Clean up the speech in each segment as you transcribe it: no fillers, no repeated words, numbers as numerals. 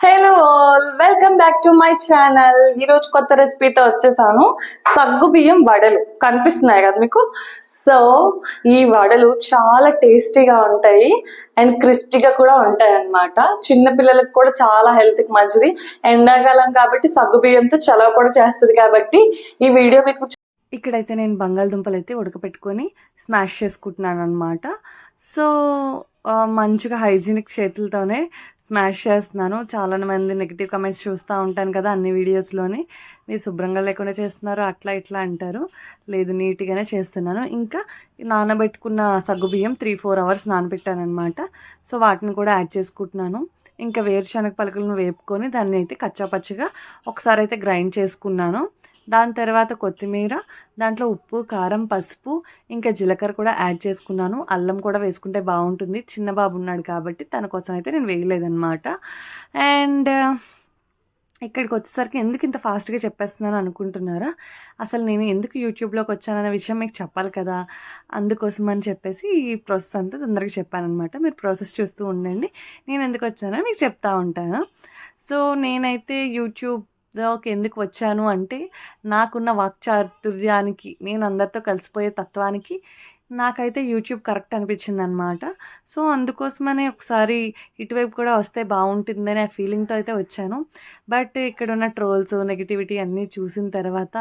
Hello all, welcome back to my channel. ఈరోజు కొత్త రెసిపీతో వచ్చేసాను. సగ్గు బియ్యం వడలు కనిపిస్తున్నాయి కదా మీకు. సో ఈ వడలు చాలా టేస్టీగా ఉంటాయి అండ్ క్రిస్పీగా కూడా ఉంటాయి అన్నమాట. చిన్నపిల్లలకు కూడా చాలా హెల్త్కి మంచిది. ఎండాకాలం కాబట్టి సగ్గు బియ్యంతో చలవ కూడా చేస్తుంది కాబట్టి ఈ వీడియో మీకు. ఇక్కడైతే నేను బంగాళదుంపలు అయితే ఉడకపెట్టుకొని స్మాష్ చేసుకుంటున్నాను అనమాట. సో మంచిగా హైజీనిక్ చేతులతోనే స్మాష్ చేస్తున్నాను. చాలా మంది నెగిటివ్ కమెంట్స్ చూస్తూ ఉంటాను కదా అన్ని వీడియోస్లోని, మీరు శుభ్రంగా లేకుండా చేస్తున్నారు అట్లా ఇట్లా అంటారు. లేదు, నీట్గానే చేస్తున్నాను. ఇంకా నానబెట్టుకున్న సగ్గుబియ్యం 3-4 అవర్స్ నానబెట్టాను అనమాట. సో వాటిని కూడా యాడ్ చేసుకుంటున్నాను. ఇంకా వేరుశనగ పలుకులను వేపుకొని దాన్ని అయితే కచ్చాపచ్చిగా ఒకసారి అయితే గ్రైండ్ చేసుకున్నాను. దాని తర్వాత కొత్తిమీర, దాంట్లో ఉప్పు, కారం, పసుపు, ఇంకా జీలకర్ర కూడా యాడ్ చేసుకున్నాను. అల్లం కూడా వేసుకుంటే బాగుంటుంది. చిన్న బాబు ఉన్నాడు కాబట్టి తన కోసం అయితే నేను వేయలేదన్నమాట. అండ్ ఇక్కడికి వచ్చేసరికి ఎందుకు ఇంత ఫాస్ట్గా చెప్పేస్తున్నాను అనుకుంటున్నారా? అసలు నేను ఎందుకు యూట్యూబ్లోకి వచ్చాననే విషయం మీకు చెప్పాలి కదా, అందుకోసం అని చెప్పేసి ఈ ప్రాసెస్ అంతా తొందరగా చెప్పానమాట. మీరు ప్రాసెస్ చూస్తూ ఉండండి, నేను ఎందుకు వచ్చానో మీకు చెప్తా ఉంటాను. సో నేనైతే యూట్యూబ్లోకి ఎందుకు వచ్చాను అంటే, నాకున్న వాక్చాతుర్యానికి, నేను అందరితో కలిసిపోయే తత్వానికి నాకైతే యూట్యూబ్ కరెక్ట్ అనిపించింది అనమాట. సో అందుకోసమనే ఒకసారి ఇటువైపు కూడా వస్తే బాగుంటుందనే ఫీలింగ్తో అయితే వచ్చాను. బట్ ఇక్కడ ఉన్న ట్రోల్స్, నెగిటివిటీ అన్నీ చూసిన తర్వాత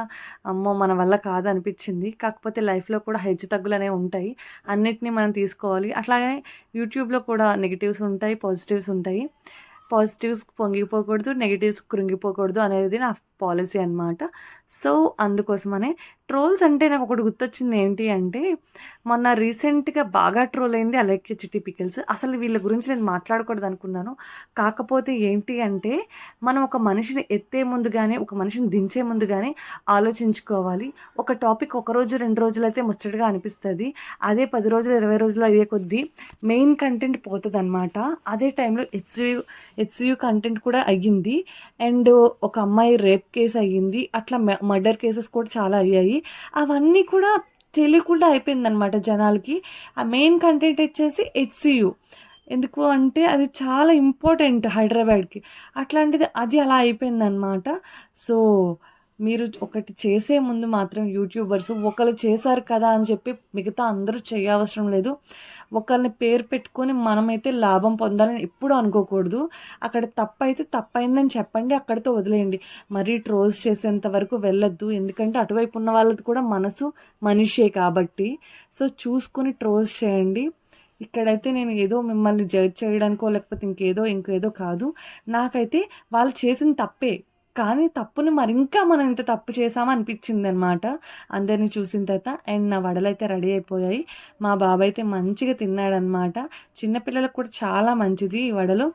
అమ్మో మన వల్ల కాదనిపించింది. కాకపోతే లైఫ్లో కూడా హెచ్చు తగ్గులు అనేవి ఉంటాయి, అన్నిటినీ మనం తీసుకోవాలి. అట్లాగే యూట్యూబ్లో కూడా నెగిటివ్స్ ఉంటాయి, పాజిటివ్స్ ఉంటాయి. పాజిటివ్స్ పొంగిపోకూడదు, నెగిటివ్స్ కృంగిపోకూడదు అనేది నా పాలసీ అనమాట. సో అందుకోసమనే ట్రోల్స్ అంటే నాకు ఒకటి గుర్తొచ్చింది. ఏంటి అంటే, మొన్న రీసెంట్గా బాగా ట్రోల్ అయింది అలెక్య చిట్టి పికిల్స్. అసలు వీళ్ళ గురించి నేను మాట్లాడకూడదు అనుకున్నాను. కాకపోతే ఏంటి అంటే, మనం ఒక మనిషిని ఎత్తే ముందు కానీ ఒక మనిషిని దించే ముందు కానీ ఆలోచించుకోవాలి. ఒక టాపిక్ 1 రోజు 2 రోజులు అయితే ముచ్చటగా అనిపిస్తుంది. అదే 10 రోజులు 20 రోజులు అయ్యే కొద్దీ మెయిన్ కంటెంట్ పోతుంది అనమాట. అదే టైంలో హెచ్సియు కంటెంట్ కూడా అయ్యింది. అండ్ ఒక అమ్మాయి రేప్ కేసు అయ్యింది. అట్లా మర్డర్ కేసెస్ కూడా చాలా అయ్యాయి. అవన్నీ కూడా తెలియకుండా అయిపోయిందనమాట జనాలకి. ఆ మెయిన్ కంటెంట్ వచ్చేసి హెచ్సియు. ఎందుకు అంటే అది చాలా ఇంపార్టెంట్ హైదరాబాద్కి. అట్లాంటిది అది అలా అయిపోయిందనమాట. సో మీరు ఒకటి చేసే ముందు మాత్రం యూట్యూబర్స్ ఒకరు చేశారు కదా అని చెప్పి మిగతా అందరూ చేయవసరం లేదు. ఒకరిని పేరు పెట్టుకొని మనమైతే లాభం పొందాలని ఎప్పుడూ అనుకోకూడదు. అక్కడ తప్పైతే తప్పైందని చెప్పండి, అక్కడితో వదిలేయండి. మరీ ట్రోల్స్ చేసేంత వరకు వెళ్ళొద్దు. ఎందుకంటే అటువైపు ఉన్న వాళ్ళది కూడా మనసు మనిషే కాబట్టి. సో చూసుకొని ట్రోల్స్ చేయండి. ఇక్కడైతే నేను ఏదో మిమ్మల్ని జడ్జ్ చేయడానికో లేకపోతే ఇంకేదో కాదు. నాకైతే వాళ్ళు చేసిన తప్పే, కానీ తప్పుని మరింకా మనం ఇంత తప్పు చేసామో అనిపించింది అనమాట అందరినీ చూసిన తర్వాత. అండ్ నా వడలు అయితే రెడీ అయిపోయాయి. మా బాబాయ్ అయితే మంచిగా తిన్నాడనమాట. చిన్నపిల్లలకు కూడా చాలా మంచిది ఈ వడలు.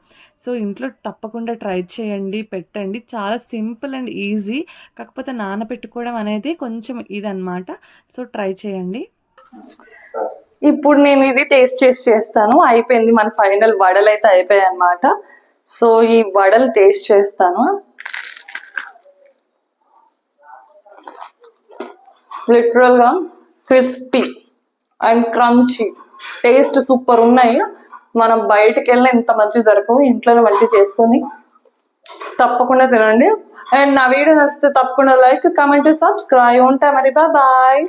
సో ఇంట్లో తప్పకుండా ట్రై చేయండి, పెట్టండి. చాలా సింపుల్ అండ్ ఈజీ. కాకపోతే నానబెట్టుకోవడం అనేది కొంచెం ఇదనమాట. సో ట్రై చేయండి. ఇప్పుడు నేను ఇది టేస్ట్ చేస్తాను. అయిపోయింది, మన ఫైనల్ వడలు అయితే అయిపోయాయి అన్నమాట. సో ఈ వడలు టేస్ట్ చేస్తాను. లిటరల్గా crispy and crunchy, taste super ఉన్నాయి. మనం బయటకు వెళ్ళిన ఇంత మంచి దొరకవు, ఇంట్లోనే మంచిగా చేసుకొని తప్పకుండా తినండి. అండ్ నా వీడియో నచ్చితే తప్పకుండా లైక్, కామెంట్, సబ్స్క్రైబ్. ఉంటా మరి, బాయ్.